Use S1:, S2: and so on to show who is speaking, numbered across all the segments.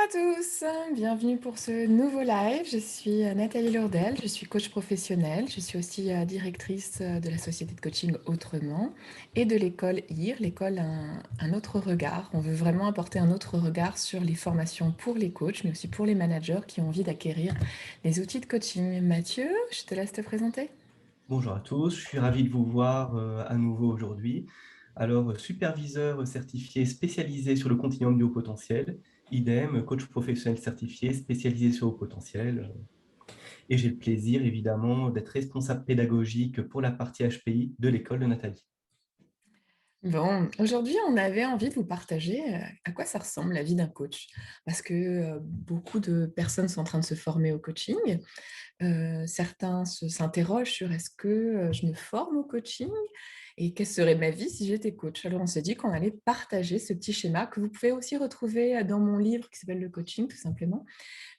S1: à tous, bienvenue pour ce nouveau live. Je suis Nathalie Lourdel, je suis coach professionnelle. Je suis aussi directrice de la société de coaching Autrement et de l'école IR, l'école un autre regard. On veut vraiment apporter un autre regard sur les formations pour les coachs, mais aussi pour les managers qui ont envie d'acquérir les outils de coaching. Mathieu, je te laisse te présenter.
S2: Bonjour à tous, je suis ravi de vous voir à nouveau aujourd'hui. Alors, superviseur certifié spécialisé sur le continuum du haut potentiel, idem, coach professionnel certifié spécialisé sur le haut potentiel. Et j'ai le plaisir, évidemment, d'être responsable pédagogique pour la partie HPI de l'école de Nathalie.
S1: Bon, aujourd'hui, on avait envie de vous partager à quoi ça ressemble la vie d'un coach. Parce que beaucoup de personnes sont en train de se former au coaching. Certains s'interrogent sur est-ce que je me forme au coaching et quelle serait ma vie si j'étais coach. Alors, on s'est dit qu'on allait partager ce petit schéma que vous pouvez aussi retrouver dans mon livre qui s'appelle Le coaching, tout simplement.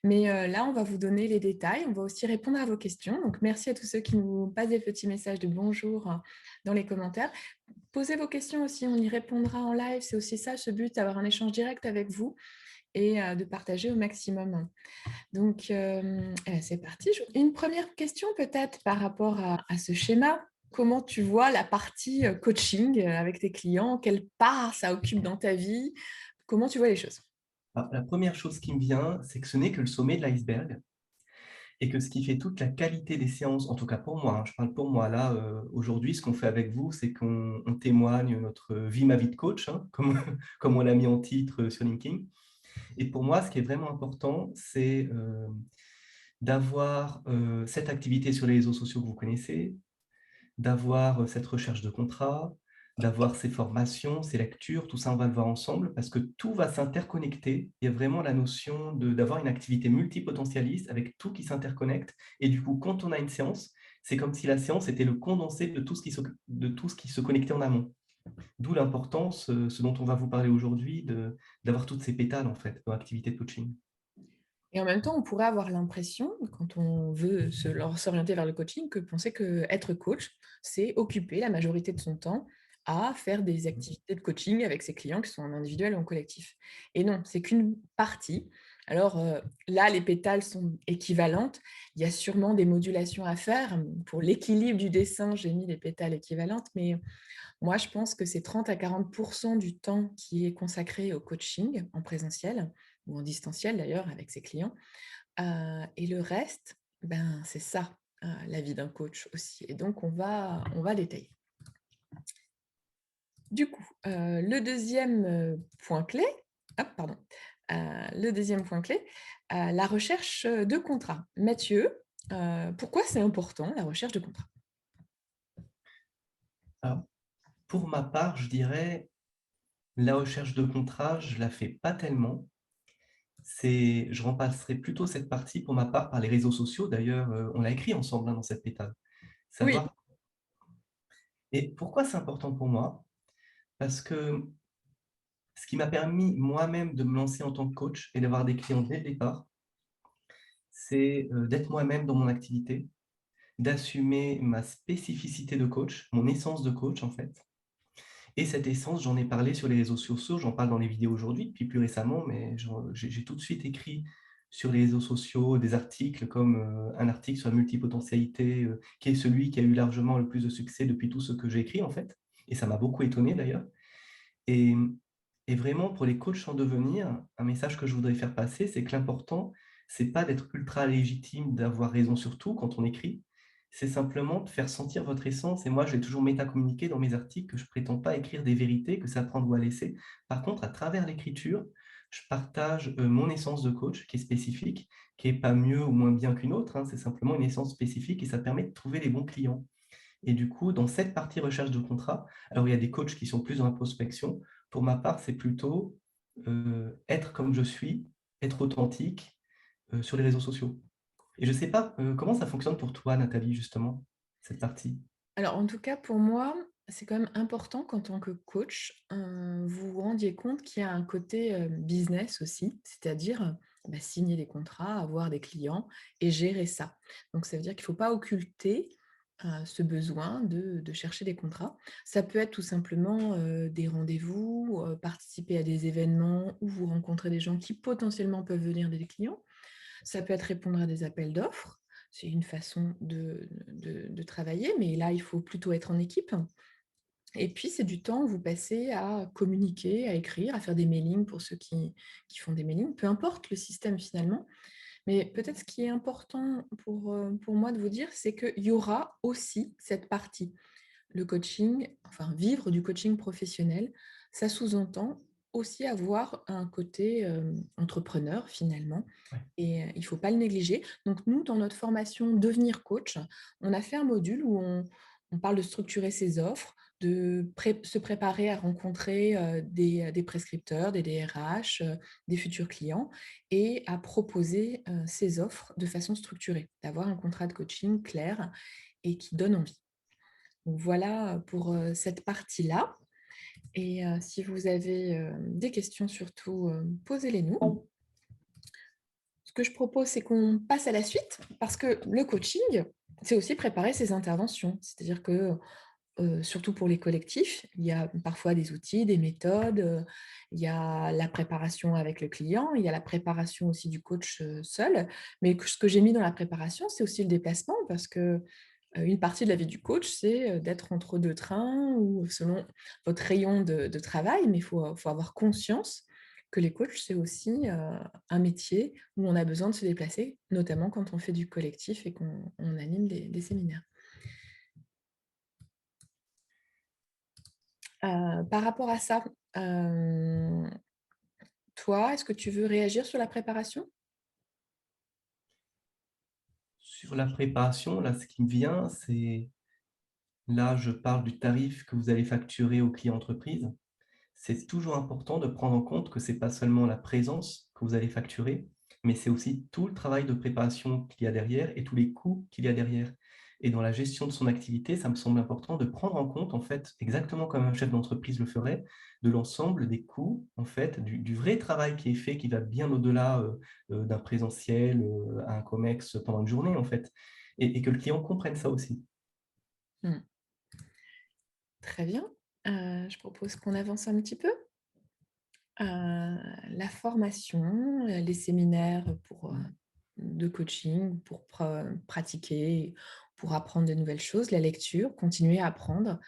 S1: Mais là, on va vous donner les détails. On va aussi répondre à vos questions. Donc, merci à tous ceux qui nous passent des petits messages de bonjour dans les commentaires. Posez vos questions aussi, on y répondra en live. C'est aussi ça, ce but, d'avoir un échange direct avec vous et de partager au maximum. Donc, c'est parti. Une première question peut-être par rapport à ce schéma. Comment tu vois la partie coaching avec tes clients? Quelle part ça occupe dans ta vie? Comment tu vois les choses?
S2: Alors, la première chose qui me vient, c'est que ce n'est que le sommet de l'iceberg et que ce qui fait toute la qualité des séances, en tout cas pour moi, hein, je parle pour moi là, aujourd'hui, ce qu'on fait avec vous, c'est qu'on témoigne notre vie, ma vie de coach, hein, comme, comme on l'a mis en titre sur LinkedIn. Et pour moi, ce qui est vraiment important, c'est d'avoir cette activité sur les réseaux sociaux que vous connaissez, d'avoir cette recherche de contrat, d'avoir ces formations, ces lectures, tout ça, on va le voir ensemble parce que tout va s'interconnecter. Il y a vraiment la notion d'avoir une activité multipotentialiste avec tout qui s'interconnecte. Et du coup, quand on a une séance, c'est comme si la séance était le condensé de tout ce qui se connectait en amont. D'où l'importance, ce dont on va vous parler aujourd'hui, d'avoir toutes ces pétales en fait dans l'activité de coaching.
S1: Et en même temps, on pourrait avoir l'impression, quand on veut s'orienter vers le coaching, que penser qu'être coach, c'est occuper la majorité de son temps à faire des activités de coaching avec ses clients qui sont en individuel ou en collectif. Et non, c'est qu'une partie. Alors là, les pétales sont équivalentes. Il y a sûrement des modulations à faire. Pour l'équilibre du dessin, j'ai mis les pétales équivalentes, mais moi, je pense que c'est 30 à 40% du temps qui est consacré au coaching en présentiel ou en distanciel d'ailleurs avec ses clients. Et le reste, ben, c'est ça, la vie d'un coach aussi. Et donc, on va détailler. Du coup, le deuxième point clé, hop, pardon, le deuxième point clé, la recherche de contrat. Mathieu, pourquoi c'est important la recherche de contrat?
S2: Alors, pour ma part, je dirais, la recherche de contrat, je la fais pas tellement. Je remplacerai plutôt cette partie pour ma part par les réseaux sociaux. D'ailleurs, on l'a écrit ensemble hein, dans cette pétale.
S1: Oui,
S2: Savoir. Et pourquoi c'est important pour moi? Parce que ce qui m'a permis moi-même de me lancer en tant que coach et d'avoir des clients dès le départ, c'est d'être moi-même dans mon activité, d'assumer ma spécificité de coach, mon essence de coach en fait. Et cette essence, j'en ai parlé sur les réseaux sociaux, j'en parle dans les vidéos aujourd'hui, puis plus récemment, mais j'ai tout de suite écrit sur les réseaux sociaux des articles comme un article sur la multipotentialité, qui est celui qui a eu largement le plus de succès depuis tout ce que j'ai écrit en fait. Et ça m'a beaucoup étonné d'ailleurs. Et, et vraiment, pour les coachs en devenir, un message que je voudrais faire passer, c'est que l'important, c'est pas d'être ultra légitime, d'avoir raison sur tout quand on écrit, c'est simplement de faire sentir votre essence. Et moi, je vais toujours métacommuniquer dans mes articles que je prétends pas écrire des vérités, que ça prendre ou à laisser. Par contre, à travers l'écriture, je partage mon essence de coach qui est spécifique, qui est pas mieux ou moins bien qu'une autre, hein, c'est simplement une essence spécifique et ça permet de trouver les bons clients. Et du coup, dans cette partie recherche de contrat, alors il y a des coachs qui sont plus dans la prospection. Pour ma part, c'est plutôt être comme je suis, être authentique sur les réseaux sociaux. Et je ne sais pas comment ça fonctionne pour toi, Nathalie, justement, cette partie.
S1: alors en tout cas pour moi, c'est quand même important qu'en tant que coach, vous vous rendiez compte qu'il y a un côté, business aussi, c'est-à-dire, bah, signer des contrats, avoir des clients et gérer ça. Donc ça veut dire qu'il ne faut pas occulter, ce besoin de chercher des contrats. Ça peut être tout simplement, des rendez-vous, participer à des événements où vous rencontrez des gens qui potentiellement peuvent venir des clients. Ça peut être répondre à des appels d'offres, c'est une façon de travailler, mais là, il faut plutôt être en équipe. Et puis, c'est du temps que vous passez à communiquer, à écrire, à faire des mailings pour ceux qui font des mailings, peu importe le système finalement. Mais peut-être ce qui est important pour moi de vous dire, c'est qu'il y aura aussi cette partie. Le coaching, enfin vivre du coaching professionnel, ça sous-entend aussi avoir un côté, entrepreneur finalement
S2: Ouais.
S1: et il ne faut pas le négliger. Donc nous, dans notre formation Devenir coach, on a fait un module où on parle de structurer ses offres, de se préparer à rencontrer, des prescripteurs, des DRH, des futurs clients et à proposer, ses offres de façon structurée, d'avoir un contrat de coaching clair et qui donne envie. Donc voilà pour, cette partie-là et si vous avez, des questions surtout, posez-les nous. Ce que je propose, c'est qu'on passe à la suite parce que le coaching, c'est aussi préparer ses interventions. C'est-à-dire que, surtout pour les collectifs, il y a parfois des outils, des méthodes, il y a la préparation avec le client, il y a la préparation aussi du coach, seul. Mais ce que j'ai mis dans la préparation, c'est aussi le déplacement parce que, une partie de la vie du coach, c'est, d'être entre 2 trains ou selon votre rayon de travail, mais il faut avoir conscience que les coachs, c'est aussi, un métier où on a besoin de se déplacer, notamment quand on fait du collectif et qu'on anime des séminaires. Par rapport à ça, hem, toi, est-ce que tu veux réagir sur la préparation?
S2: Sur la préparation, là, ce qui me vient, c'est là, je parle du tarif que vous allez facturer aux clients entreprises. C'est toujours important de prendre en compte que c'est pas seulement la présence que vous allez facturer, mais c'est aussi tout le travail de préparation qu'il y a derrière et tous les coûts qu'il y a derrière. Et dans la gestion de son activité, ça me semble important de prendre en compte, en fait, exactement comme un chef d'entreprise le ferait, de l'ensemble des coûts, en fait, du vrai travail qui est fait, qui va bien au-delà d'un présentiel à un COMEX pendant une journée, en fait. Et que le client comprenne ça aussi.
S1: Mmh. Très bien. Je propose qu'on avance un petit peu. La formation, les séminaires de coaching pour pratiquer, pour apprendre de nouvelles choses, la lecture, continuer à apprendre,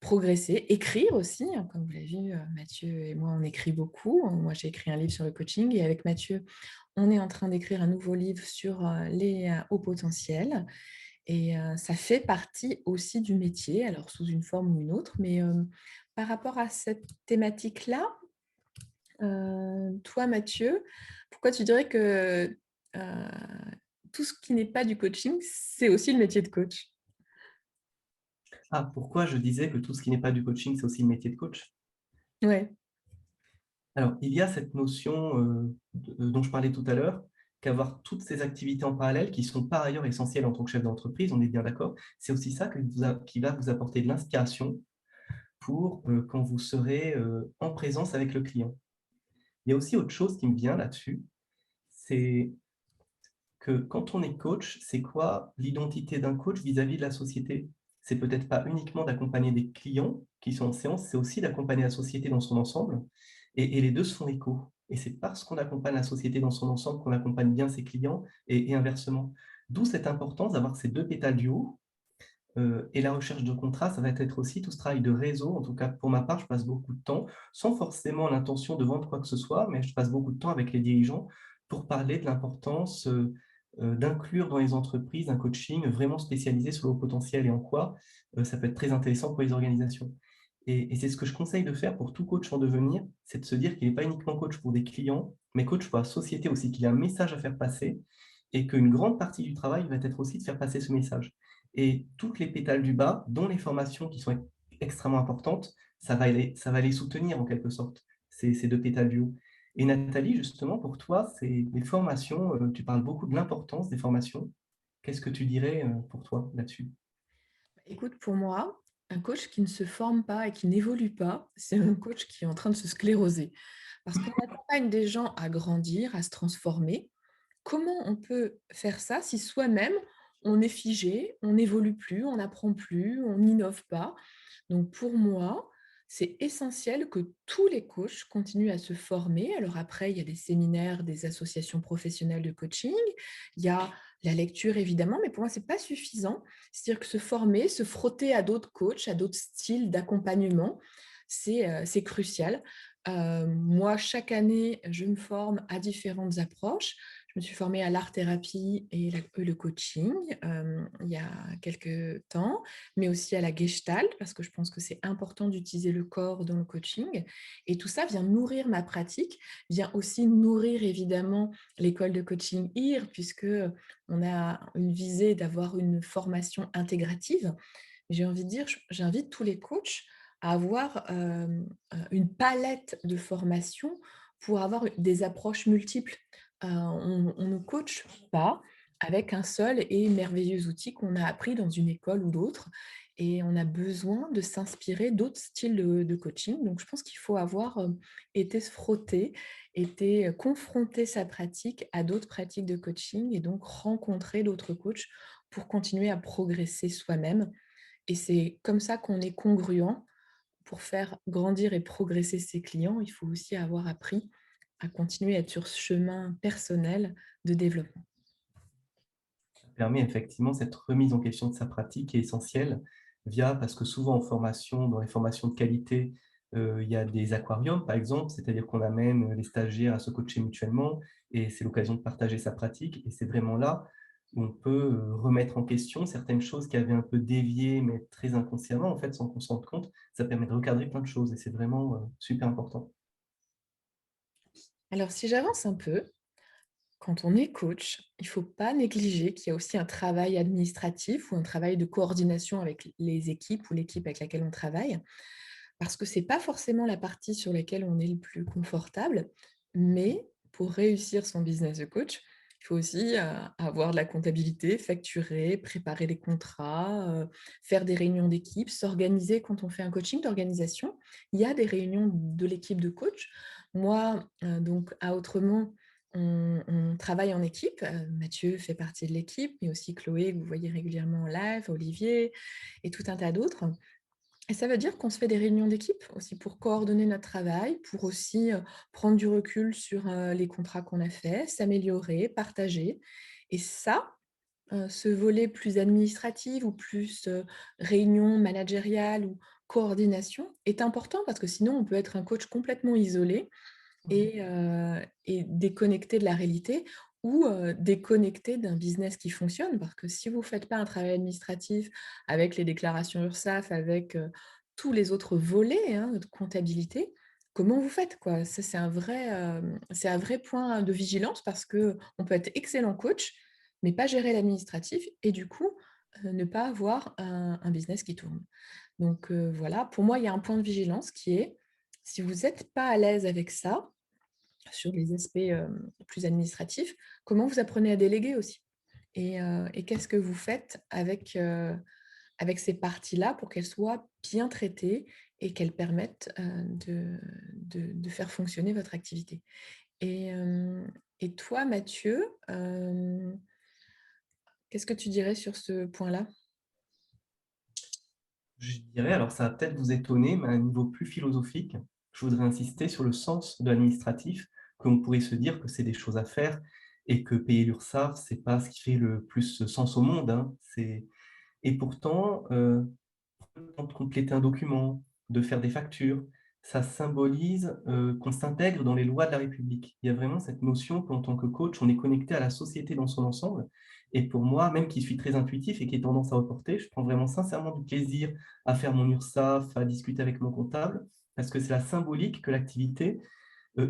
S1: progresser, écrire aussi, hein, comme vous l'avez vu, Mathieu et moi, on écrit beaucoup. Moi, j'ai écrit un livre sur le coaching et avec Mathieu, on est en train d'écrire un nouveau livre sur, les, hauts potentiels et ça fait partie aussi du métier, alors sous une forme ou une autre. Mais, par rapport à cette thématique-là, toi, Mathieu, pourquoi tu dirais que, heu, tout ce qui n'est pas du coaching, c'est aussi le métier de coach?
S2: Ah, pourquoi je disais que tout ce qui n'est pas du coaching, c'est aussi le métier de coach?
S1: Ouais.
S2: Alors, il y a cette notion, dont je parlais tout à l'heure, qu'avoir toutes ces activités en parallèle qui sont par ailleurs essentielles en tant que chef d'entreprise, on est bien d'accord, c'est aussi ça qui va vous apporter de l'inspiration pour, quand vous serez, en présence avec le client. Il y a aussi autre chose qui me vient là-dessus, c'est que quand on est coach, c'est quoi l'identité d'un coach vis-à-vis de la société? C'est peut-être pas uniquement d'accompagner des clients qui sont en séance, c'est aussi d'accompagner la société dans son ensemble et les 2 se font écho et c'est parce qu'on accompagne la société dans son ensemble qu'on accompagne bien ses clients et inversement. D'où cette importance d'avoir ces 2 pétales du haut, et la recherche de contrat, ça va être aussi tout ce travail de réseau. En tout cas, pour ma part, je passe beaucoup de temps, sans forcément l'intention de vendre quoi que ce soit, mais je passe beaucoup de temps avec les dirigeants pour parler de l'importance, d'inclure dans les entreprises un coaching vraiment spécialisé sur le haut potentiel et en quoi, ça peut être très intéressant pour les organisations. Et c'est ce que je conseille de faire pour tout coach en devenir, c'est de se dire qu'il n'est pas uniquement coach pour des clients, mais coach pour la société aussi, qu'il a un message à faire passer et qu'une grande partie du travail va être aussi de faire passer ce message. Et toutes les pétales du bas, dont les formations qui sont extrêmement importantes, ça va les soutenir en quelque sorte, ces 2 pétales du haut. Et Nathalie, justement, pour toi, c'est les formations, tu parles beaucoup de l'importance des formations. Qu'est-ce que tu dirais, pour toi là-dessus?
S1: Écoute, pour moi, un coach qui ne se forme pas et qui n'évolue pas, c'est un coach qui est en train de se scléroser. Parce qu'on accompagne des gens à grandir, à se transformer. Comment on peut faire ça si soi-même, on est figé, on n'évolue plus, on n'apprend plus, on n'innove pas? Donc pour moi, c'est essentiel que tous les coachs continuent à se former. Alors après, il y a des séminaires, des associations professionnelles de coaching, il y a la lecture évidemment, mais pour moi, c'est pas suffisant. C'est-à-dire que se former, se frotter à d'autres coachs, à d'autres styles d'accompagnement, c'est crucial. Moi, chaque année, je me forme à différentes approches. Je me suis formée à l'art-thérapie et le coaching, il y a quelque temps, mais aussi à la gestalt, parce que je pense que c'est important d'utiliser le corps dans le coaching. Et tout ça vient nourrir ma pratique, vient aussi nourrir évidemment l'école de coaching IR, puisque on a une visée d'avoir une formation intégrative. J'ai envie de dire, j'invite tous les coachs à avoir une palette de formation pour avoir des approches multiples. On ne coach pas avec un seul et merveilleux outil qu'on a appris dans une école ou d'autres. Et on a besoin de s'inspirer d'autres styles de coaching. Donc, je pense qu'il faut avoir été se frotter, été confronter sa pratique à d'autres pratiques de coaching et donc rencontrer d'autres coachs pour continuer à progresser soi-même. Et c'est comme ça qu'on est congruent. Pour faire grandir et progresser ses clients, il faut aussi avoir appris à continuer à être sur ce chemin personnel de développement.
S2: Ça permet effectivement cette remise en question de sa pratique qui est essentielle parce que souvent en formation, dans les formations de qualité, il y a des aquariums par exemple, c'est-à-dire qu'on amène les stagiaires à se coacher mutuellement et c'est l'occasion de partager sa pratique et c'est vraiment là où on peut remettre en question certaines choses qui avaient un peu dévié, mais très inconsciemment en fait, sans qu'on s'en rende compte. Ça permet de recadrer plein de choses et c'est vraiment super important.
S1: Alors si j'avance un peu, quand on est coach, il ne faut pas négliger qu'il y a aussi un travail administratif ou un travail de coordination avec les équipes ou l'équipe avec laquelle on travaille, parce que ce n'est pas forcément la partie sur laquelle on est le plus confortable, mais pour réussir son business de coach, il faut aussi avoir de la comptabilité, facturer, préparer des contrats, faire des réunions d'équipe, s'organiser quand on fait un coaching d'organisation. Il y a des réunions de l'équipe de coach. Moi, donc à Autrement, on travaille en équipe. Mathieu fait partie de l'équipe, mais aussi Chloé, que vous voyez régulièrement en live, Olivier et tout un tas d'autres. Et ça veut dire qu'on se fait des réunions d'équipe aussi pour coordonner notre travail, pour aussi prendre du recul sur les contrats qu'on a faits, s'améliorer, partager. Et ça, ce volet plus administratif ou plus réunion managériale ou coordination est important parce que sinon on peut être un coach complètement isolé et déconnecté de la réalité ou déconnecté d'un business qui fonctionne. Parce que si vous ne faites pas un travail administratif avec les déclarations URSSAF, avec tous les autres volets de comptabilité, comment vous faites quoi? Ça, c'est un vrai point de vigilance parce qu'on peut être excellent coach, mais pas gérer l'administratif et du coup, ne pas avoir un business qui tourne. Donc voilà, pour moi, il y a un point de vigilance qui est, si vous n'êtes pas à l'aise avec ça, sur les aspects, plus administratifs, comment vous apprenez à déléguer aussi? Et qu'est-ce que vous faites avec ces parties-là pour qu'elles soient bien traitées et qu'elles permettent, de faire fonctionner votre activité? Et et toi, Mathieu, qu'est-ce que tu dirais sur ce point-là?
S2: Je dirais, alors ça va peut-être vous étonner, mais à un niveau plus philosophique, je voudrais insister sur le sens de l'administratif, qu'on pourrait se dire que c'est des choses à faire et que payer l'URSSAF, c'est pas ce qui fait le plus sens au monde, hein. Et pourtant, de compléter un document, de faire des factures, ça symbolise qu'on s'intègre dans les lois de la République. Il y a vraiment cette notion qu'en tant que coach, on est connecté à la société dans son ensemble. Et pour moi, même qui suis très intuitif et qui ai tendance à reporter, je prends vraiment sincèrement du plaisir à faire mon URSSAF, à discuter avec mon comptable, parce que c'est la symbolique que l'activité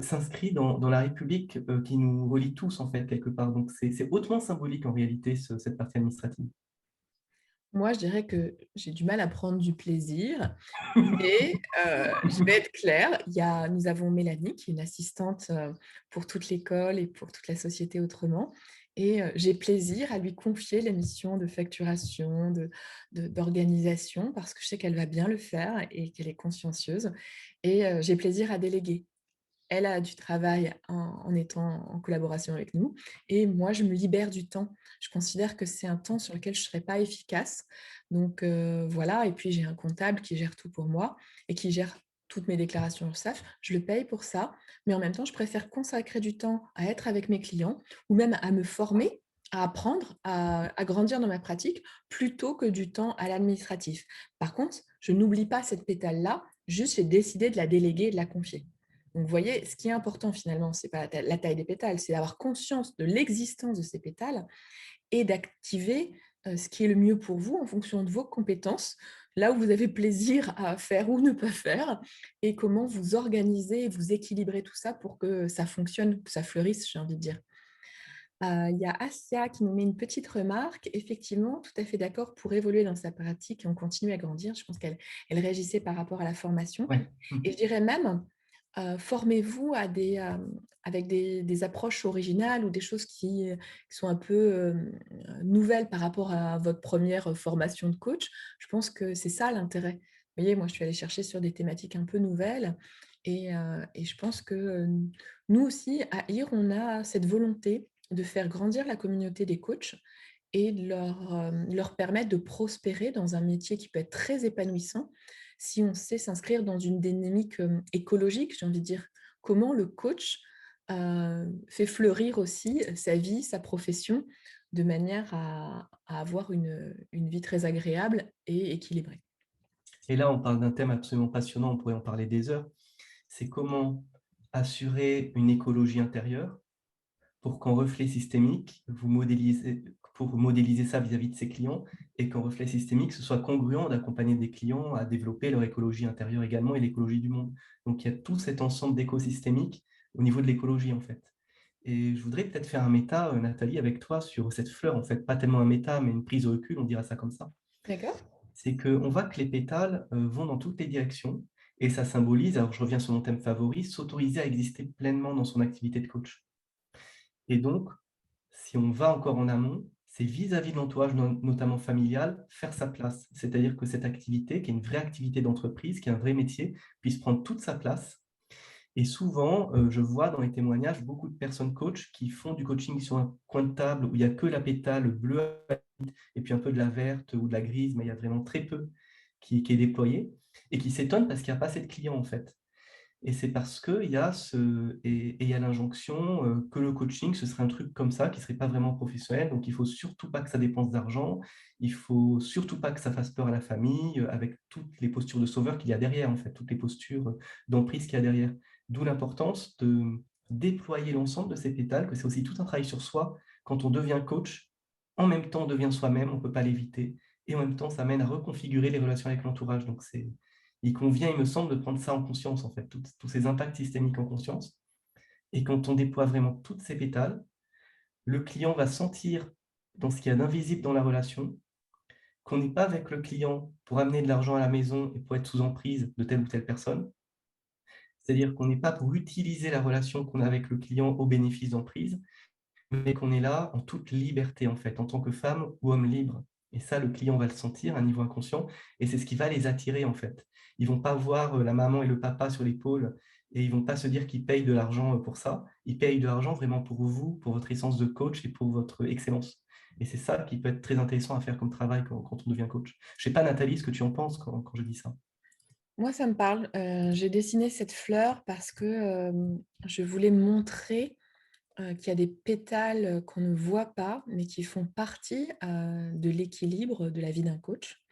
S2: s'inscrit dans la République qui nous relie tous, en fait, quelque part. Donc, c'est hautement symbolique, en réalité, cette partie administrative.
S1: Moi, je dirais que j'ai du mal à prendre du plaisir, mais je vais être claire, nous avons Mélanie qui est une assistante, pour toute l'école et pour toute la société Autrement et j'ai plaisir à lui confier les missions de facturation, d'organisation parce que je sais qu'elle va bien le faire et qu'elle est consciencieuse et j'ai plaisir à déléguer. Elle a du travail en étant en collaboration avec nous et moi, je me libère du temps. Je considère que c'est un temps sur lequel je ne serais pas efficace. Donc voilà et puis j'ai un comptable qui gère tout pour moi et qui gère toutes mes déclarations URSSAF, je le paye pour ça, mais en même temps, je préfère consacrer du temps à être avec mes clients ou même à me former, à apprendre, à grandir dans ma pratique, plutôt que du temps à l'administratif. Par contre, je n'oublie pas cette pétale-là, juste j'ai décidé de la déléguer et de la confier. Donc vous voyez, ce qui est important finalement, c'est pas la taille des pétales, c'est d'avoir conscience de l'existence de ces pétales et d'activer, ce qui est le mieux pour vous en fonction de vos compétences, là où vous avez plaisir à faire ou ne pas faire et comment vous organisez et vous équilibrez tout ça pour que ça fonctionne, que ça fleurisse, j'ai envie de dire. Il y a Asia qui nous met une petite remarque. Effectivement, tout à fait d'accord, pour évoluer dans sa pratique et on continue à grandir. Je pense qu'elle réagissait par rapport à la formation
S2: Ouais.
S1: et je dirais même, formez-vous à avec des approches originales ou des choses qui sont un peu, nouvelles par rapport à votre première formation de coach. Je pense que c'est ça l'intérêt. Vous voyez, moi, je suis allée chercher sur des thématiques un peu nouvelles et je pense que, nous aussi, à IR, on a cette volonté de faire grandir la communauté des coachs et de leur permettre de prospérer dans un métier qui peut être très épanouissant si on sait s'inscrire dans une dynamique, écologique, j'ai envie de dire. Comment le coach, fait fleurir aussi sa vie, sa profession, de manière à avoir une vie très agréable et équilibrée.
S2: Et là, on parle d'un thème absolument passionnant, on pourrait en parler des heures. C'est comment assurer une écologie intérieure pour qu'en reflet systémique, pour modéliser ça vis-à-vis de ses clients et qu'en reflet systémique, ce soit congruent d'accompagner des clients à développer leur écologie intérieure également et l'écologie du monde. Donc, il y a tout cet ensemble d'écosystémiques au niveau de l'écologie, en fait. Et je voudrais peut-être faire un méta, Nathalie, avec toi sur cette fleur, en fait, pas tellement un méta, mais une prise de recul, on dira ça comme ça.
S1: D'accord?
S2: C'est qu'on voit que les pétales vont dans toutes les directions et ça symbolise, alors je reviens sur mon thème favori, s'autoriser à exister pleinement dans son activité de coach. Et donc, si on va encore en amont, c'est vis-à-vis de l'entourage, notamment familial, faire sa place. C'est-à-dire que cette activité, qui est une vraie activité d'entreprise, qui est un vrai métier, puisse prendre toute sa place. Et souvent, je vois dans les témoignages beaucoup de personnes coach qui font du coaching sur un coin de table où il n'y a que la pétale bleue et puis un peu de la verte ou de la grise, mais il y a vraiment très peu qui est déployé et qui s'étonnent parce qu'il n'y a pas assez de clients en fait. Et c'est parce qu'il y a il y a l'injonction que le coaching, ce serait un truc comme ça, qui ne serait pas vraiment professionnel. Donc, il ne faut surtout pas que ça dépense d'argent. Il ne faut surtout pas que ça fasse peur à la famille, avec toutes les postures de sauveur qu'il y a derrière, en fait, toutes les postures d'emprise qu'il y a derrière. D'où l'importance de déployer l'ensemble de ces pétales, que c'est aussi tout un travail sur soi. Quand on devient coach, en même temps, on devient soi-même, on ne peut pas l'éviter. Et en même temps, ça mène à reconfigurer les relations avec l'entourage. Donc, il convient, il me semble, de prendre ça en conscience, en fait, tous ces impacts systémiques en conscience. Et quand on déploie vraiment toutes ces pétales, le client va sentir, dans ce qu'il y a d'invisible dans la relation, qu'on n'est pas avec le client pour amener de l'argent à la maison et pour être sous emprise de telle ou telle personne. C'est-à-dire qu'on n'est pas pour utiliser la relation qu'on a avec le client au bénéfice d'emprise, mais qu'on est là en toute liberté, en fait, en tant que femme ou homme libre. Et ça, le client va le sentir à un niveau inconscient, et c'est ce qui va les attirer, en fait. Ils vont pas voir la maman et le papa sur l'épaule, et ils vont pas se dire qu'ils payent de l'argent pour ça. Ils payent de l'argent vraiment pour vous, pour votre essence de coach et pour votre excellence. Et c'est ça qui peut être très intéressant à faire comme travail quand on devient coach. Je sais pas, Nathalie, ce que tu en penses quand je dis ça.
S1: Moi, ça me parle. J'ai dessiné cette fleur parce que, je voulais montrer qu'il y a des pétales, qu'on ne voit pas, mais qui font partie, de l'équilibre de la vie d'un coach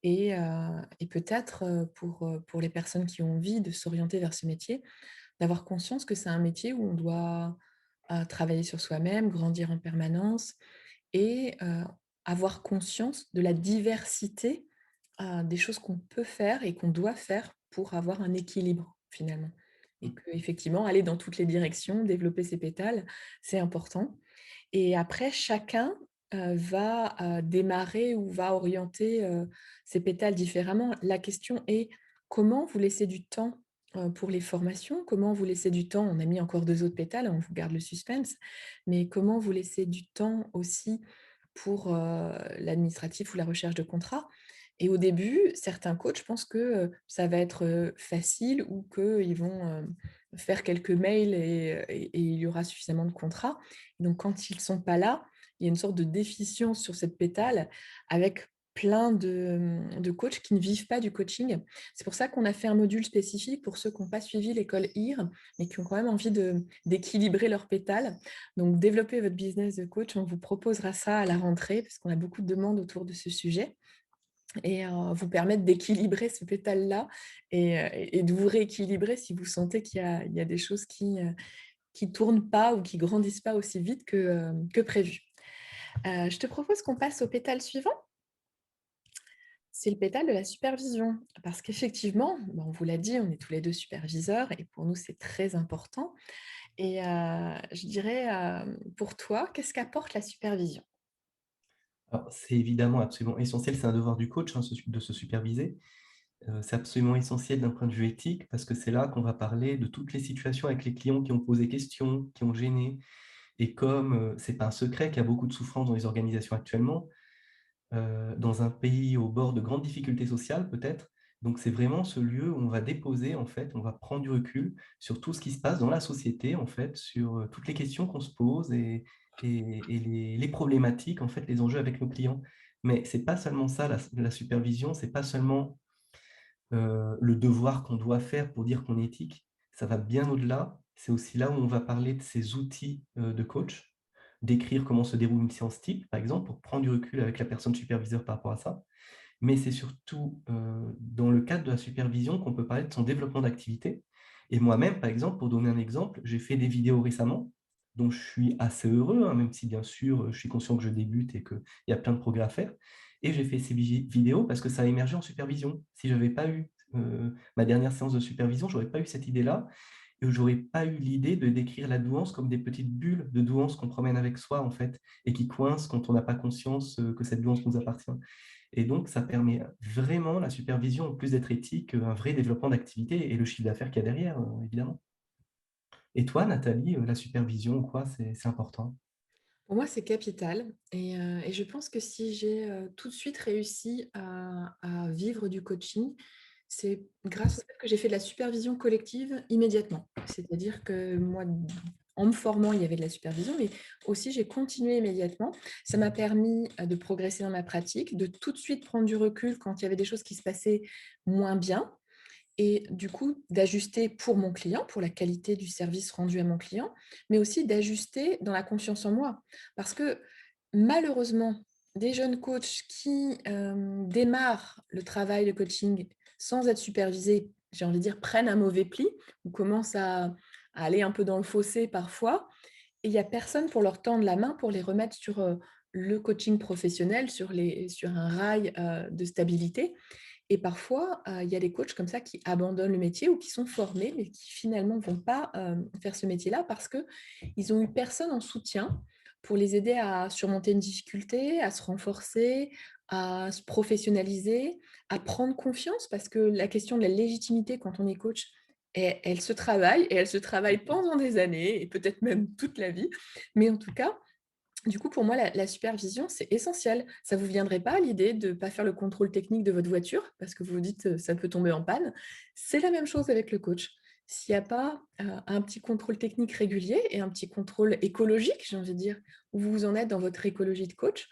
S1: et peut-être, pour les personnes qui ont envie de s'orienter vers ce métier, d'avoir conscience que c'est un métier où on doit, travailler sur soi-même, grandir en permanence et avoir conscience de la diversité, des choses qu'on peut faire et qu'on doit faire pour avoir un équilibre, finalement. Et qu'effectivement, aller dans toutes les directions, développer ses pétales, c'est important. Et après, chacun, va, démarrer ou va orienter, ses pétales différemment. La question est: comment vous laissez du temps, pour les formations? Comment vous laissez du temps? On a mis encore 2 autres pétales, on vous garde le suspense, mais comment vous laissez du temps aussi pour, l'administratif ou la recherche de contrats? Et au début, certains coachs pensent que, ça va être, facile ou qu'ils vont, faire quelques mails et il y aura suffisamment de contrats. Donc quand ils ne sont pas là, il y a une sorte de déficience sur cette pétale avec plein de coachs qui ne vivent pas du coaching. C'est pour ça qu'on a fait un module spécifique pour ceux qui n'ont pas suivi l'école IR, mais qui ont quand même envie d'équilibrer leurs pétales. Donc, développer votre business de coach, on vous proposera ça à la rentrée, parce qu'on a beaucoup de demandes autour de ce sujet et vous permettre d'équilibrer ce pétale-là et de vous rééquilibrer si vous sentez qu'il y a des choses qui tournent pas ou qui grandissent pas aussi vite que prévu. Je te propose qu'on passe au pétale suivant. C'est le pétale de la supervision. Parce qu'effectivement, on vous l'a dit, on est tous les 2 superviseurs et pour nous, c'est très important et je dirais, pour toi, qu'est-ce qu'apporte la supervision?
S2: Alors, c'est évidemment absolument essentiel, c'est un devoir du coach, hein, de se superviser. C'est absolument essentiel d'un point de vue éthique parce que c'est là qu'on va parler de toutes les situations avec les clients qui ont posé question, qui ont gêné et comme, c'est pas un secret qu'il y a beaucoup de souffrance dans les organisations actuellement, dans un pays au bord de grandes difficultés sociales peut-être. Donc c'est vraiment ce lieu où on va déposer en fait, on va prendre du recul sur tout ce qui se passe dans la société en fait, sur, toutes les questions qu'on se pose et les problématiques en fait, les enjeux avec nos clients. Mais c'est pas seulement ça la supervision, c'est pas seulement le devoir qu'on doit faire pour dire qu'on est éthique, ça va bien au-delà. C'est aussi là où on va parler de ces outils, de coach, décrire comment se déroule une séance type, par exemple, pour prendre du recul avec la personne superviseur par rapport à ça. Mais c'est surtout, dans le cadre de la supervision qu'on peut parler de son développement d'activité. Et moi-même, par exemple, pour donner un exemple, j'ai fait des vidéos récemment, dont je suis assez heureux, hein, même si bien sûr, je suis conscient que je débute et qu'il y a plein de progrès à faire. Et j'ai fait ces vidéos parce que ça a émergé en supervision. Si je n'avais pas eu, ma dernière séance de supervision, j'aurais pas eu cette idée-là et j'aurais pas eu l'idée de décrire la douance comme des petites bulles de douance qu'on promène avec soi, en fait, et qui coincent quand on n'a pas conscience, que cette douance nous appartient. Et donc, ça permet vraiment la supervision, en plus d'être éthique, un vrai développement d'activité et le chiffre d'affaires qu'il y a derrière, évidemment. Et toi, Nathalie, la supervision ou quoi, c'est important?
S1: Pour moi, c'est capital et je pense que si j'ai, tout de suite réussi à vivre du coaching, c'est grâce au fait que j'ai fait de la supervision collective immédiatement. C'est-à-dire que moi, en me formant, il y avait de la supervision, mais aussi j'ai continué immédiatement. Ça m'a permis, de progresser dans ma pratique, de tout de suite prendre du recul quand il y avait des choses qui se passaient moins bien et du coup, d'ajuster pour mon client, pour la qualité du service rendu à mon client, mais aussi d'ajuster dans la confiance en moi. Parce que malheureusement, des jeunes coachs qui, démarrent le travail de coaching sans être supervisés, j'ai envie de dire, prennent un mauvais pli ou commencent à aller un peu dans le fossé parfois et il y a personne pour leur tendre la main, pour les remettre sur, le coaching professionnel, sur un rail, de stabilité et parfois, il y a des coachs comme ça qui abandonnent le métier ou qui sont formés, mais qui finalement ne vont pas, faire ce métier-là parce qu'ils ont eu personne en soutien pour les aider à surmonter une difficulté, à se renforcer, à se professionnaliser, à prendre confiance. Parce que la question de la légitimité quand on est coach, elle se travaille et elle se travaille pendant des années et peut-être même toute la vie. Mais en tout cas, du coup, pour moi, la supervision, c'est essentiel. Ça vous viendrait pas à l'idée de ne pas faire le contrôle technique de votre voiture parce que vous vous dites, «Ça peut tomber en panne». C'est la même chose avec le coach. S'il y a pas, un petit contrôle technique régulier et un petit contrôle écologique, j'ai envie de dire, où vous en êtes dans votre écologie de coach,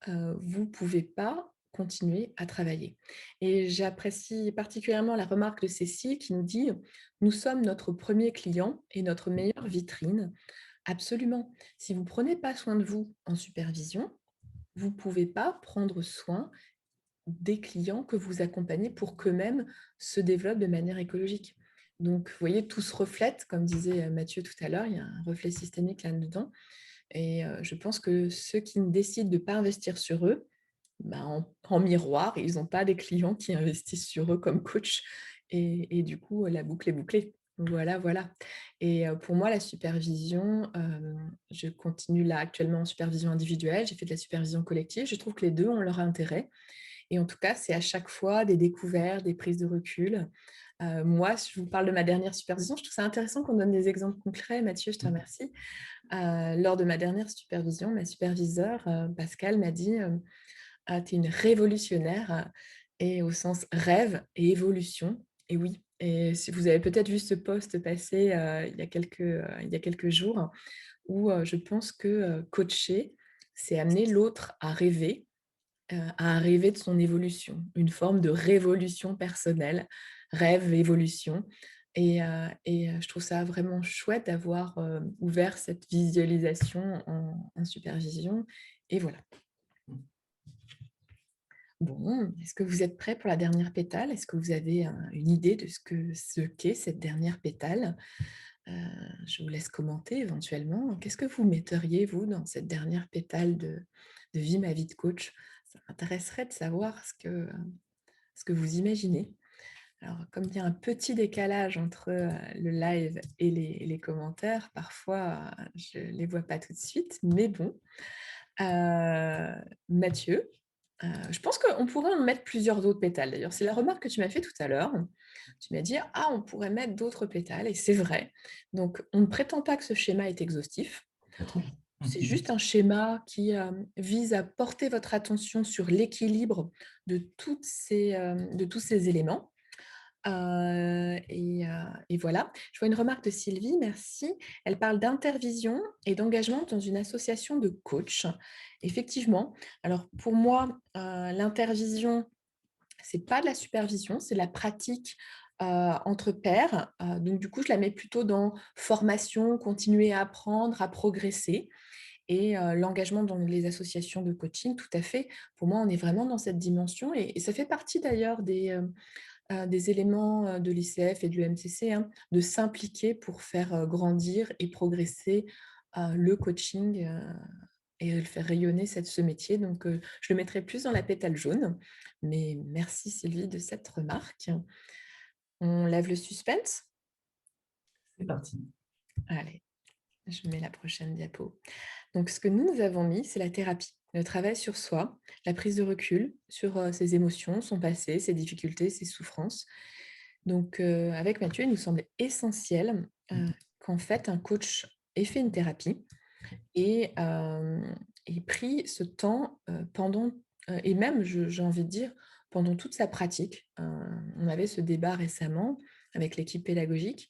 S1: vous pouvez pas continuer à travailler et j'apprécie particulièrement la remarque de Cécile qui nous dit: «Nous sommes notre premier client et notre meilleure vitrine». Absolument. Si vous ne prenez pas soin de vous en supervision, vous ne pouvez pas prendre soin des clients que vous accompagnez pour qu'eux-mêmes se développent de manière écologique. Donc, vous voyez, tout se reflète, comme disait Mathieu tout à l'heure, il y a un reflet systémique là-dedans. Et je pense que ceux qui décident de ne pas investir sur eux, ben, en miroir, ils n'ont pas des clients qui investissent sur eux comme coach et du coup, la boucle est bouclée. Voilà, voilà et pour moi, la supervision, je continue là actuellement en supervision individuelle, j'ai fait de la supervision collective. Je trouve que les 2 ont leur intérêt et en tout cas, c'est à chaque fois des découvertes, des prises de recul. Moi, si je vous parle de ma dernière supervision, je trouve ça intéressant qu'on donne des exemples concrets. Mathieu, je te remercie. Lors de ma dernière supervision, ma superviseure, Pascale m'a dit, «Ah, tu es une révolutionnaire, et au sens rêve et évolution» et oui et si vous avez peut-être vu ce post passer, il y a quelques jours où, je pense que, coacher, c'est amener l'autre à rêver à rêver de son évolution, une forme de révolution personnelle, rêve, évolution je trouve ça vraiment chouette d'avoir, ouvert cette visualisation en supervision et voilà.
S2: Mmh.
S1: Bon, est-ce que vous êtes prêts pour la dernière pétale? Est-ce que vous avez une idée de ce qu'est cette dernière pétale? Heu, je vous laisse commenter éventuellement. Qu'est-ce que vous metteriez, vous, dans cette dernière pétale de Vie ma vie de coach? Ça m'intéresserait de savoir ce que vous imaginez. Alors, comme il y a un petit décalage entre, le live et les commentaires, parfois, je ne les vois pas tout de suite, mais bon. Mathieu, je pense qu'on pourrait en mettre plusieurs autres pétales d'ailleurs. C'est la remarque que tu m'as fait tout à l'heure. Tu m'as dit: «Ah, on pourrait mettre d'autres pétales» et c'est vrai. Donc on ne prétend pas que ce schéma est exhaustif. C'est
S2: Mmh.
S1: juste un schéma qui, vise à porter votre attention sur l'équilibre de tous ces éléments. Et voilà. Je vois une remarque de Sylvie, merci. Elle parle d'intervision et d'engagement dans une association de coachs. Effectivement, alors pour moi, l'intervision, c'est pas de la supervision, c'est de la pratique, entre pairs. Donc du coup, je la mets plutôt dans formation, continuer à apprendre, à progresser l'engagement dans les associations de coaching, tout à fait. Pour moi, on est vraiment dans cette dimension et ça fait partie d'ailleurs des éléments, de l'ICF et de l'EMCC, hein, de s'impliquer pour faire, grandir et progresser, le coaching, et le faire rayonner ce métier. Donc, je le mettrai plus dans la pétale jaune. Mais merci Sylvie de cette remarque. On lève le suspense?
S2: C'est parti.
S1: Allez, je mets la prochaine diapo. Donc ce que nous avons mis, c'est la thérapie, le travail sur soi, la prise de recul sur, ses émotions, son passé, ses difficultés, ses souffrances. Donc, avec Mathieu, il nous semble essentiel,
S2: Mmh.
S1: qu'en fait un coach ait fait une thérapie et ait pris ce temps, pendant, et même j'ai envie de dire, pendant toute sa pratique. On avait ce débat récemment avec l'équipe pédagogique.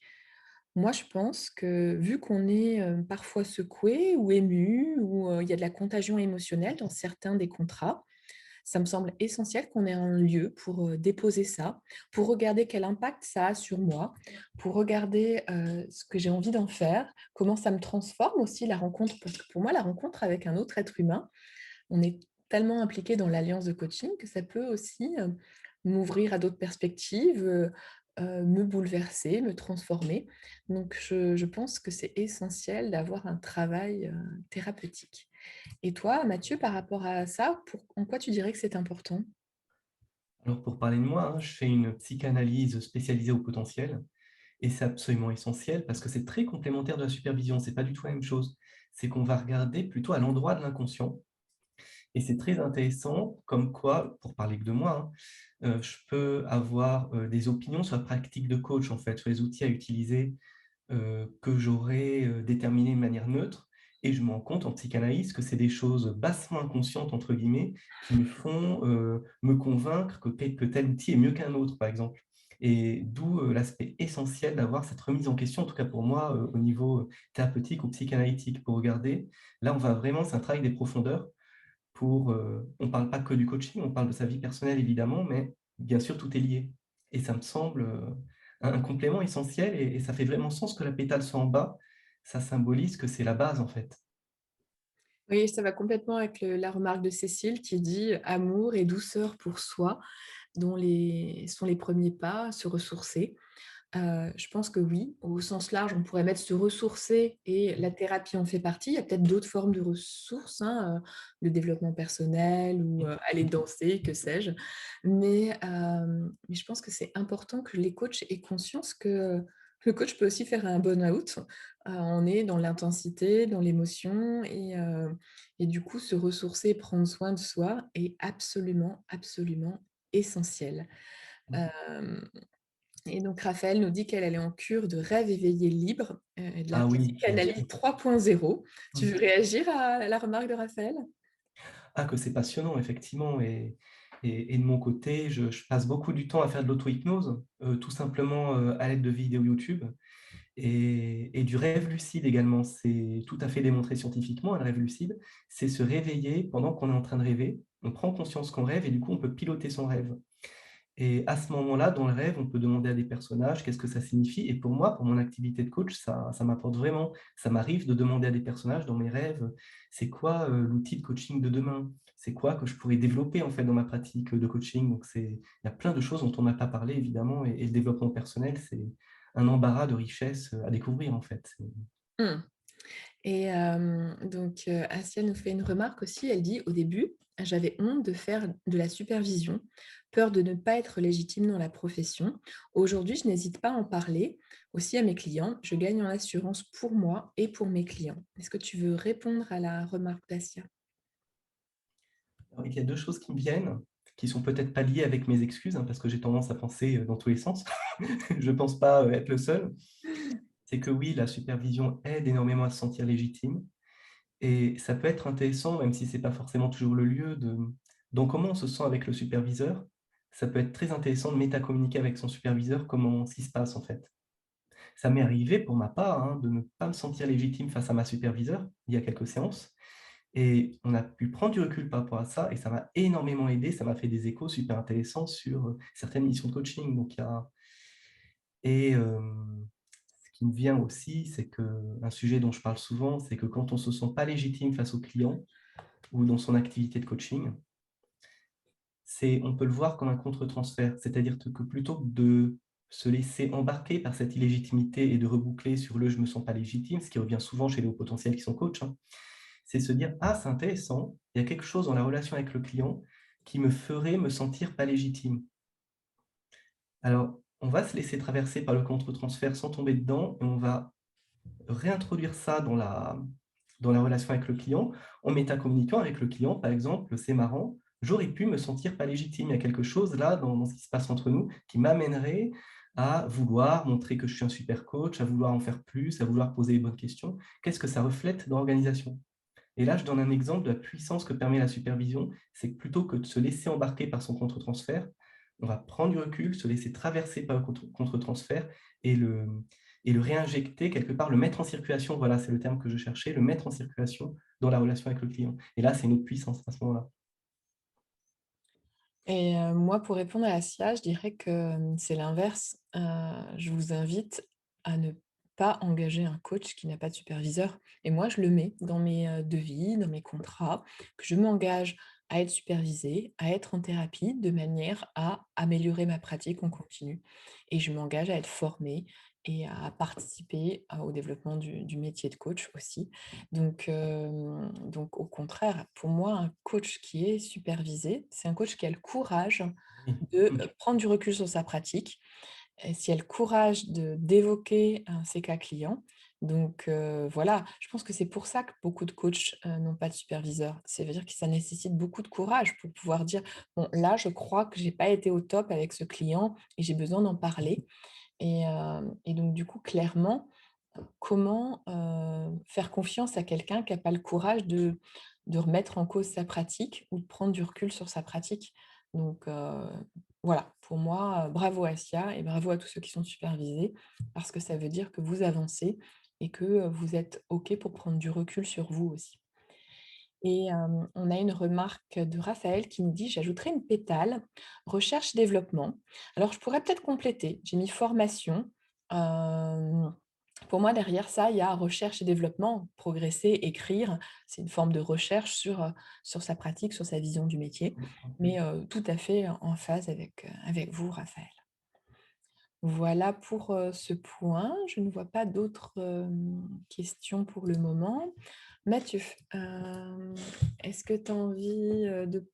S1: Moi, je pense que vu qu'on est, parfois secoué ou ému ou, il y a de la contagion émotionnelle dans certains des contrats, ça me semble essentiel qu'on ait un lieu pour, déposer ça, pour regarder quel impact ça a sur moi, pour regarder, ce que j'ai envie d'en faire, comment ça me transforme aussi la rencontre. Parce que pour moi, la rencontre avec un autre être humain, on est tellement impliqué dans l'alliance de coaching que ça peut aussi, m'ouvrir à d'autres perspectives, me bouleverser, me transformer. Donc je pense que c'est essentiel d'avoir un travail, thérapeutique. Et toi, Mathieu, par rapport à ça, en quoi tu dirais que c'est important?
S2: Alors pour parler de moi, hein, je fais une psychanalyse spécialisée au potentiel et c'est absolument essentiel parce que c'est très complémentaire de la supervision. C'est pas du tout la même chose. C'est qu'on va regarder plutôt à l'endroit de l'inconscient et c'est très intéressant comme quoi, pour parler que de moi, hein, je peux avoir, des opinions sur la pratique de coach, en fait, sur les outils à utiliser, que j'aurais, déterminés de manière neutre et je me rends compte en psychanalyse que c'est des choses «bassement inconscientes» entre guillemets, qui me font, me convaincre que tel outil est mieux qu'un autre, par exemple et d'où, l'aspect essentiel d'avoir cette remise en question, en tout cas pour moi, au niveau, thérapeutique ou psychanalytique pour regarder. Là, on va vraiment c'est un travail des profondeurs pour, on parle pas que du coaching, on parle de sa vie personnelle évidemment, mais bien sûr tout est lié et ça me semble, un complément essentiel et ça fait vraiment sens que la pétale soit en bas. Ça symbolise que c'est la base, en fait.
S1: Oui, ça va complètement avec la remarque de Cécile qui dit: «Amour et douceur pour soi, dont les sont les premiers pas, se ressourcer». Je pense que oui, au sens large, on pourrait mettre se ressourcer et la thérapie en fait partie. Il y a peut-être d'autres formes de ressources, hein, le développement personnel ou, aller danser, que sais-je. Mais je pense que c'est important que les coachs aient conscience que le coach peut aussi faire un burn-out. On est dans l'intensité, dans l'émotion et du coup se ressourcer, prendre soin de soi est absolument, absolument essentiel. Hem et donc Raphaël nous dit qu'elle est en cure de rêve éveillé libre, et de la
S2: Ah oui, bien
S1: psychanalyse
S2: sûr.
S1: 3.0. Tu
S2: Mmh.
S1: veux réagir à la remarque de Raphaël?
S2: Ah, que c'est passionnant effectivement et de mon côté, je passe beaucoup du temps à faire de l'auto-hypnose, tout simplement, à l'aide de vidéos YouTube et du rêve lucide également. C'est tout à fait démontré scientifiquement, un rêve lucide, c'est se réveiller pendant qu'on est en train de rêver on prend conscience qu'on rêve et du coup, on peut piloter son rêve. Et à ce moment-là, dans le rêve, on peut demander à des personnages qu'est-ce que ça signifie. Et pour moi, pour mon activité de coach, ça m'apporte vraiment. Ça m'arrive de demander à des personnages dans mes rêves, c'est quoi l'outil de coaching de demain? C'est quoi que je pourrais développer en fait dans ma pratique de coaching? Donc il y a plein de choses dont on n'a pas parlé évidemment. Et le développement personnel, c'est un embarras de richesses à découvrir en fait.
S1: Mmh. Et donc Assia nous fait une remarque aussi, elle dit: «Au début, j'avais honte de faire de la supervision, peur de ne pas être légitime dans la profession. Aujourd'hui, je n'hésite pas à en parler aussi à mes clients. Je gagne en assurance pour moi et pour mes clients». Est-ce que tu veux répondre à la remarque d'Assia?
S2: Alors, il y a deux choses qui me viennent, qui sont peut-être pas liées avec mes excuses, hein, parce que j'ai tendance à penser dans tous les sens. Je pense pas être le seul. C'est que oui, la supervision aide énormément à se sentir légitime. Et ça peut être intéressant, même si c'est pas forcément toujours le lieu, dans comment on se sent avec le superviseur. Ça peut être très intéressant de métacommuniquer avec son superviseur comment ce qui se passe en fait. Ça m'est arrivé pour ma part hein, de ne pas me sentir légitime face à ma superviseure il y a quelques séances. Et on a pu prendre du recul par rapport à ça et ça m'a énormément aidé. Ça m'a fait des échos super intéressants sur certaines missions de coaching. Donc, et ce qui me vient aussi, c'est qu'un sujet dont je parle souvent, c'est que quand on ne se sent pas légitime face au client ou dans son activité de coaching, on peut le voir comme un contre-transfert. C'est-à-dire que plutôt que de se laisser embarquer par cette illégitimité et de reboucler sur le «je me sens pas légitime», ce qui revient souvent chez les hauts potentiels qui sont coachs, hein, c'est se dire: «Ah, c'est intéressant, il y a quelque chose dans la relation avec le client qui me ferait me sentir pas légitime». Alors, on va se laisser traverser par le contre-transfert sans tomber dedans et on va réintroduire ça dans la relation avec le client, en métacommuniquant avec le client, par exemple: «C'est marrant, j'aurais pu me sentir pas légitime. Il y a quelque chose là dans ce qui se passe entre nous qui m'amènerait à vouloir montrer que je suis un super coach, à vouloir en faire plus, à vouloir poser les bonnes questions. Qu'est-ce que ça reflète dans l'organisation?» Et là, je donne un exemple de la puissance que permet la supervision. C'est que plutôt que de se laisser embarquer par son contre-transfert, on va prendre du recul, se laisser traverser par le contre-transfert et le réinjecter quelque part, le mettre en circulation. Voilà, c'est le terme que je cherchais, le mettre en circulation dans la relation avec le client. Et là, c'est une autre puissance à ce moment-là.
S1: Et moi, pour répondre à Assia, je dirais que, c'est l'inverse. Je vous invite à ne pas engager un coach qui n'a pas de superviseur et moi, je le mets dans mes, devis, dans mes contrats, que je m'engage à être supervisée, à être en thérapie de manière à améliorer ma pratique en continu et je m'engage à être formée et à participer au développement du métier de coach aussi. Donc au contraire, pour moi, un coach qui est supervisé, c'est un coach qui a le courage
S2: Oui.
S1: de, prendre du recul sur sa pratique, et qui a le courage d'évoquer, ses cas clients. Donc voilà, je pense que c'est pour ça que beaucoup de coachs, n'ont pas de superviseur. Ça veut dire que ça nécessite beaucoup de courage pour pouvoir dire: «Bon, là, je crois que j'ai pas été au top avec ce client et j'ai besoin d'en parler». Et donc du coup, clairement, comment, faire confiance à quelqu'un qui a pas le courage de remettre en cause sa pratique ou de prendre du recul sur sa pratique? Donc voilà, pour moi, bravo à Sia et bravo à tous ceux qui sont supervisés parce que ça veut dire que vous avancez et que, vous êtes OK pour prendre du recul sur vous aussi. Et on a une remarque de Raphaël qui nous dit: «J'ajouterai une pétale, recherche-développement». Alors je pourrais peut-être compléter. J'ai mis formation, hem, pour moi derrière ça, il y a recherche et développement, progresser, écrire, c'est une forme de recherche sur sa pratique, sur sa vision du métier, mais tout à fait en phase avec vous Raphaël. Voilà pour, ce point. Je ne vois pas d'autres, questions pour le moment. Mathieu, est-ce que tu as envie,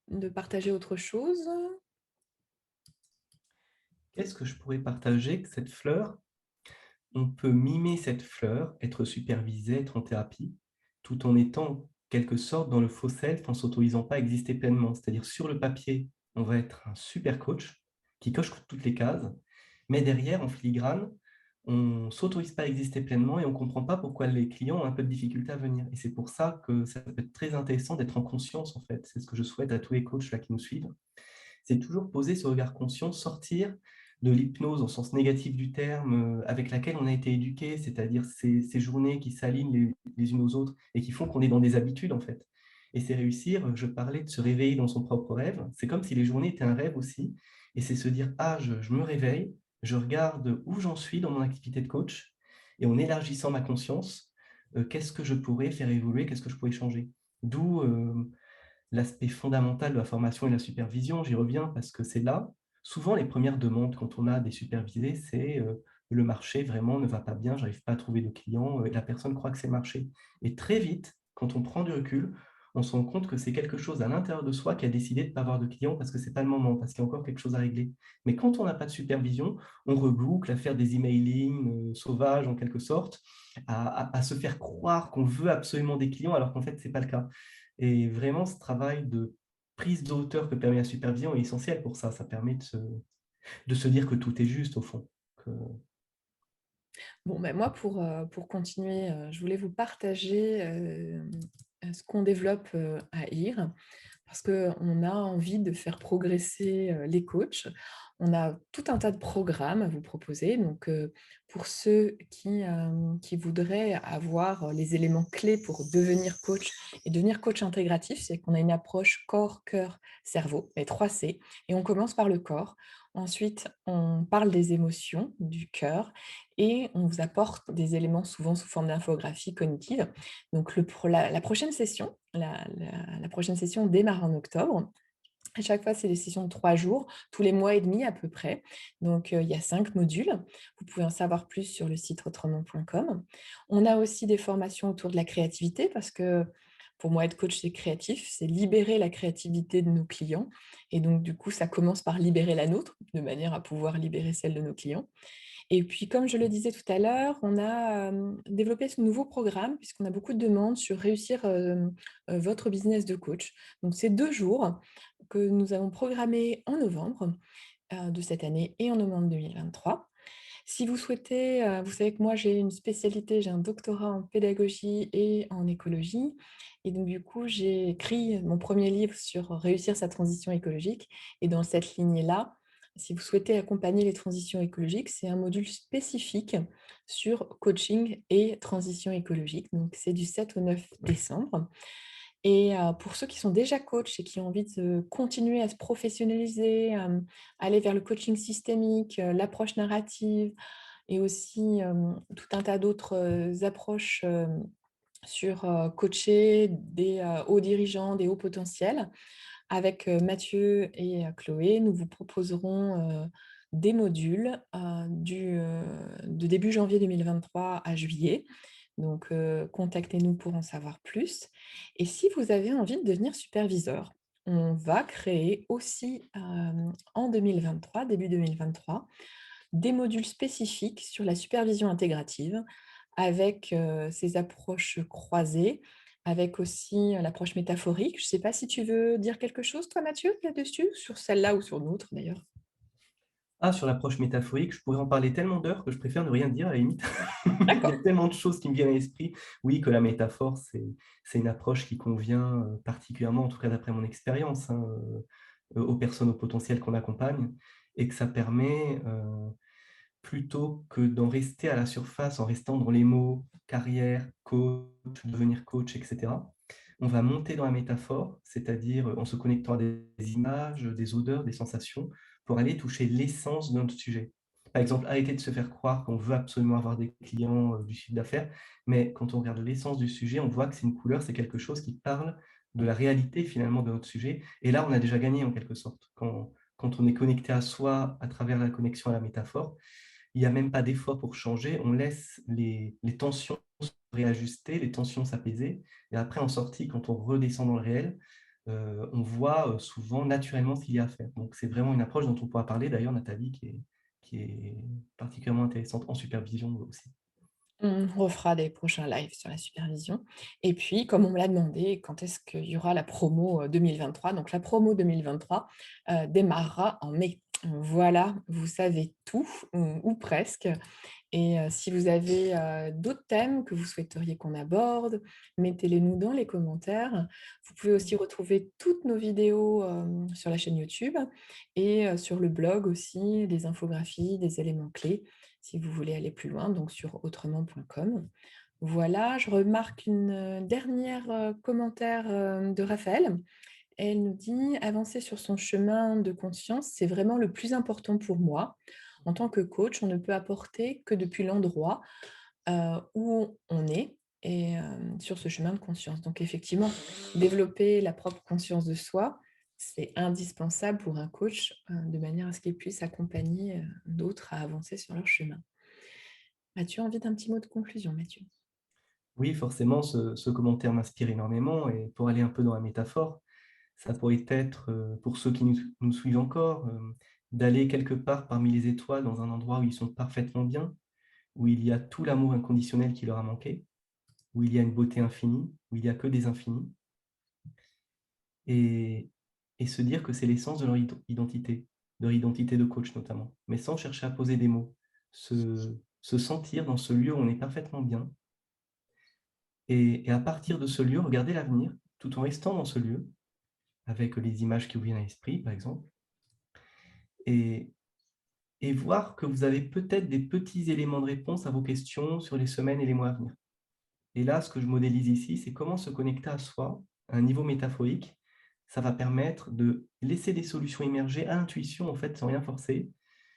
S1: de partager autre chose?
S2: Qu'est-ce que je pourrais partager que cette fleur? On peut mimer cette fleur, être supervisé, être en thérapie, tout en étant en quelque sorte dans le faux self, en s'autorisant pas à exister pleinement. C'est-à-dire sur le papier, on va être un super coach qui coche toutes les cases, mais derrière, en filigrane, on s'autorise pas à exister pleinement et on comprend pas pourquoi les clients ont un peu de difficulté à venir. Et c'est pour ça que ça peut être très intéressant d'être en conscience, en fait. C'est ce que je souhaite à tous les coachs là qui nous suivent, c'est toujours poser ce regard conscient, sortir de l'hypnose au sens négatif du terme, avec laquelle on a été éduqué, c'est-à-dire ces journées qui s'alignent les unes aux autres et qui font qu'on est dans des habitudes, en fait. Et c'est réussir, je parlais de se réveiller dans son propre rêve, c'est comme si les journées étaient un rêve aussi, et c'est se dire: «Ah, je me réveille, je regarde où j'en suis dans mon activité de coach et en élargissant ma conscience, qu'est-ce que je pourrais faire évoluer? Qu'est-ce que je pourrais changer?» D'où, l'aspect fondamental de la formation et de la supervision. J'y reviens parce que c'est là, souvent les premières demandes quand on a des supervisés, c'est, «Le marché vraiment ne va pas bien, j'arrive pas à trouver de clients», et la personne croit que c'est le marché. Et très vite, quand on prend du recul, on se rend compte que c'est quelque chose à l'intérieur de soi qui a décidé de ne pas avoir de clients parce que c'est pas le moment, parce qu'il y a encore quelque chose à régler. Mais quand on n'a pas de supervision, on reboucle à faire des emailing, sauvages en quelque sorte, à se faire croire qu'on veut absolument des clients alors qu'en fait c'est pas le cas. Et vraiment ce travail de prise de hauteur que permet la supervision est essentiel pour ça. Ça permet de se dire que tout est juste au fond, que
S1: Bon, ben, moi, pour continuer, je voulais vous partager, ce qu'on développe, à IR. Parce qu'on a envie de faire progresser, les coachs. On a tout un tas de programmes à vous proposer. Donc, pour ceux qui voudraient avoir les éléments clés pour devenir coach et devenir coach intégratif, c'est qu'on a une approche corps, cœur, cerveau, les 3 C, et on commence par le corps. Ensuite, on parle des émotions, du cœur, et on vous apporte des éléments souvent sous forme d'infographie cognitive. Donc la prochaine session, la prochaine session démarre en octobre. À chaque fois, c'est des sessions de 3 jours, tous les mois et demi à peu près. Donc, il y a 5 modules. Vous pouvez en savoir plus sur le site autrement.com. On a aussi des formations autour de la créativité parce que pour moi, être coach, c'est créatif, c'est libérer la créativité de nos clients. Et donc, du coup, ça commence par libérer la nôtre, de manière à pouvoir libérer celle de nos clients. Et puis, comme je le disais tout à l'heure, on a, développé ce nouveau programme puisqu'on a beaucoup de demandes sur réussir, votre business de coach. Donc c'est 2 jours que nous avons programmés en novembre, de cette année et en novembre 2023. Si vous souhaitez, vous savez que moi j'ai une spécialité, j'ai un doctorat en pédagogie et en écologie, et donc du coup, j'ai écrit mon premier livre sur réussir sa transition écologique, et dans cette lignée-là, si vous souhaitez accompagner les transitions écologiques, c'est un module spécifique sur coaching et transition écologique. Donc c'est du 7 au 9 décembre. Et pour ceux qui sont déjà coachs et qui ont envie de continuer à se professionnaliser, aller vers le coaching systémique, l'approche narrative et aussi, tout un tas d'autres, approches, sur, coacher des, hauts dirigeants, des hauts potentiels. Avec, Mathieu et Chloé, nous vous proposerons, des modules, de début janvier 2023 à juillet. Donc, contactez-nous pour en savoir plus. Et si vous avez envie de devenir superviseur, on va créer aussi, en 2023, début 2023, des modules spécifiques sur la supervision intégrative avec, ces approches croisées, avec aussi, l'approche métaphorique. Je ne sais pas si tu veux dire quelque chose toi, Mathieu, là-dessus? Sur celle-là ou sur d'autres d'ailleurs?
S2: ah, sur l'approche métaphorique, je pourrais en parler tellement d'heures que je préfère ne rien dire à la limite. Il y a
S1: D'accord.
S2: tellement de choses qui me viennent à l'esprit. Oui, que la métaphore, c'est une approche qui convient, particulièrement, en tout cas d'après mon expérience, hein, aux personnes au potentiel qu'on accompagne, et que ça permet, plutôt que d'en rester à la surface, en restant dans les mots carrière, coach, devenir coach, et cetera. On va monter dans la métaphore, c'est-à-dire, en se connectant à des images, des odeurs, des sensations, pour aller toucher l'essence de notre sujet. Par exemple, arrêter de se faire croire qu'on veut absolument avoir des clients, du chiffre d'affaires, mais quand on regarde l'essence du sujet, on voit que c'est une couleur, c'est quelque chose qui parle de la réalité finalement de notre sujet, et là, on a déjà gagné en quelque sorte. Quand on est connecté à soi à travers la connexion à la métaphore, il n'y a même pas d'effort pour changer, on laisse les tensions se réajuster, les tensions s'apaiser, et après en sortie, quand on redescend dans le réel, on voit, souvent naturellement ce qu'il y a à faire. Donc c'est vraiment une approche dont on pourra parler d'ailleurs, Nathalie, qui est particulièrement intéressante en supervision aussi.
S1: On refera des prochains lives sur la supervision. Et puis, comme on me l'a demandé, quand est-ce qu'il y aura la promo 2023? Donc, la promo 2023 démarrera en mai. Voilà, vous savez tout, ou presque. Et si vous avez d'autres thèmes que vous souhaiteriez qu'on aborde, mettez-les nous dans les commentaires. Vous pouvez aussi retrouver toutes nos vidéos sur la chaîne YouTube et sur le blog aussi, des infographies, des éléments clés si vous voulez aller plus loin, donc sur autrement.com. Voilà, je remarque une, dernière, commentaire, de Raphaël. Elle nous dit: «Avancer sur son chemin de conscience, c'est vraiment le plus important pour moi. En tant que coach, on ne peut apporter que depuis l'endroit, où on est et sur ce chemin de conscience». Donc effectivement, développer la propre conscience de soi, c'est indispensable pour un coach, de manière à ce qu'il puisse accompagner, d'autres à avancer sur leur chemin. As-tu envie d'un petit mot de conclusion, Mathieu?
S2: Oui, forcément, ce commentaire m'inspire énormément et pour aller un peu dans la métaphore, ça pourrait être, pour ceux qui nous suivent encore, d'aller quelque part parmi les étoiles dans un endroit où ils sont parfaitement bien, où il y a tout l'amour inconditionnel qui leur a manqué, où il y a une beauté infinie, où il y a que des infinis et se dire que c'est l'essence de leur identité, de leur identité de coach notamment, mais sans chercher à poser des mots. Se sentir dans ce lieu où on est parfaitement bien et à partir de ce lieu, regarder l'avenir tout en restant dans ce lieu, avec les images qui vous viennent à l'esprit, par exemple, et voir que vous avez peut-être des petits éléments de réponse à vos questions sur les semaines et les mois à venir. Et là, ce que je modélise ici, c'est comment se connecter à soi, à un niveau métaphorique. Ça va permettre de laisser des solutions émerger à l'intuition, en fait, sans rien forcer,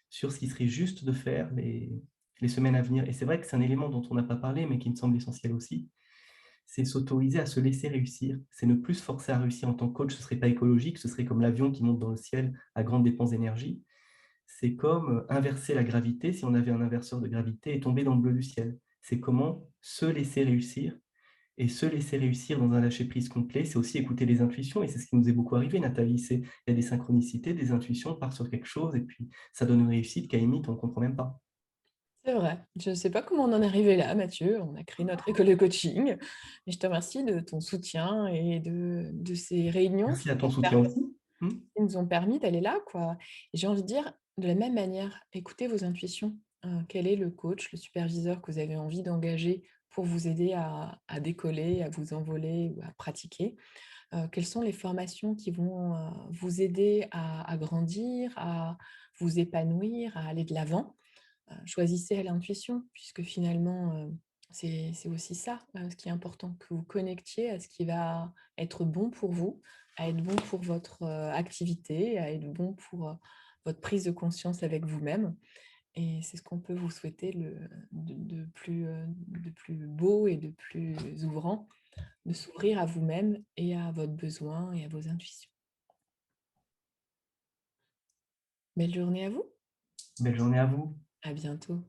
S2: sur ce qui serait juste de faire les semaines à venir. Et c'est vrai que c'est un élément dont on n'a pas parlé, mais qui me semble essentiel aussi, c'est s'autoriser à se laisser réussir. C'est ne plus se forcer à réussir en tant que coach, ce ne serait pas écologique, ce serait comme l'avion qui monte dans le ciel à grande dépense d'énergie. C'est comme inverser la gravité, si on avait un inverseur de gravité, et tomber dans le bleu du ciel. C'est comment se laisser réussir, et se laisser réussir dans un lâcher-prise complet, c'est aussi écouter les intuitions, et c'est ce qui nous est beaucoup arrivé, Nathalie. Il y a des synchronicités, des intuitions, on part sur quelque chose, et puis ça donne une réussite qu'à la limite, on ne comprend même pas.
S1: C'est vrai. Je ne sais pas comment on en est arrivé là, Mathieu. On a créé notre école de coaching. Mais je te remercie de ton soutien et de ces réunions
S2: Merci à ton soutien aussi. Mmh.
S1: qui nous ont permis d'aller là, quoi. Et j'ai envie de dire, de la même manière, écoutez vos intuitions. Quel est le coach, le superviseur que vous avez envie d'engager pour vous aider à décoller, à vous envoler ou à pratiquer? Quelles sont les formations qui vont, vous aider à grandir, à vous épanouir, à aller de l'avant? Choisissez à l'intuition puisque finalement, c'est aussi ça, ce qui est important, que vous connectiez à ce qui va être bon pour vous, à être bon pour votre, activité, à être bon pour, votre prise de conscience avec vous-même et c'est ce qu'on peut vous souhaiter de plus beau et de plus ouvrant, de s'ouvrir à vous-même et à votre besoin et à vos intuitions. Belle journée à vous,
S2: Belle journée à vous.
S1: à bientôt.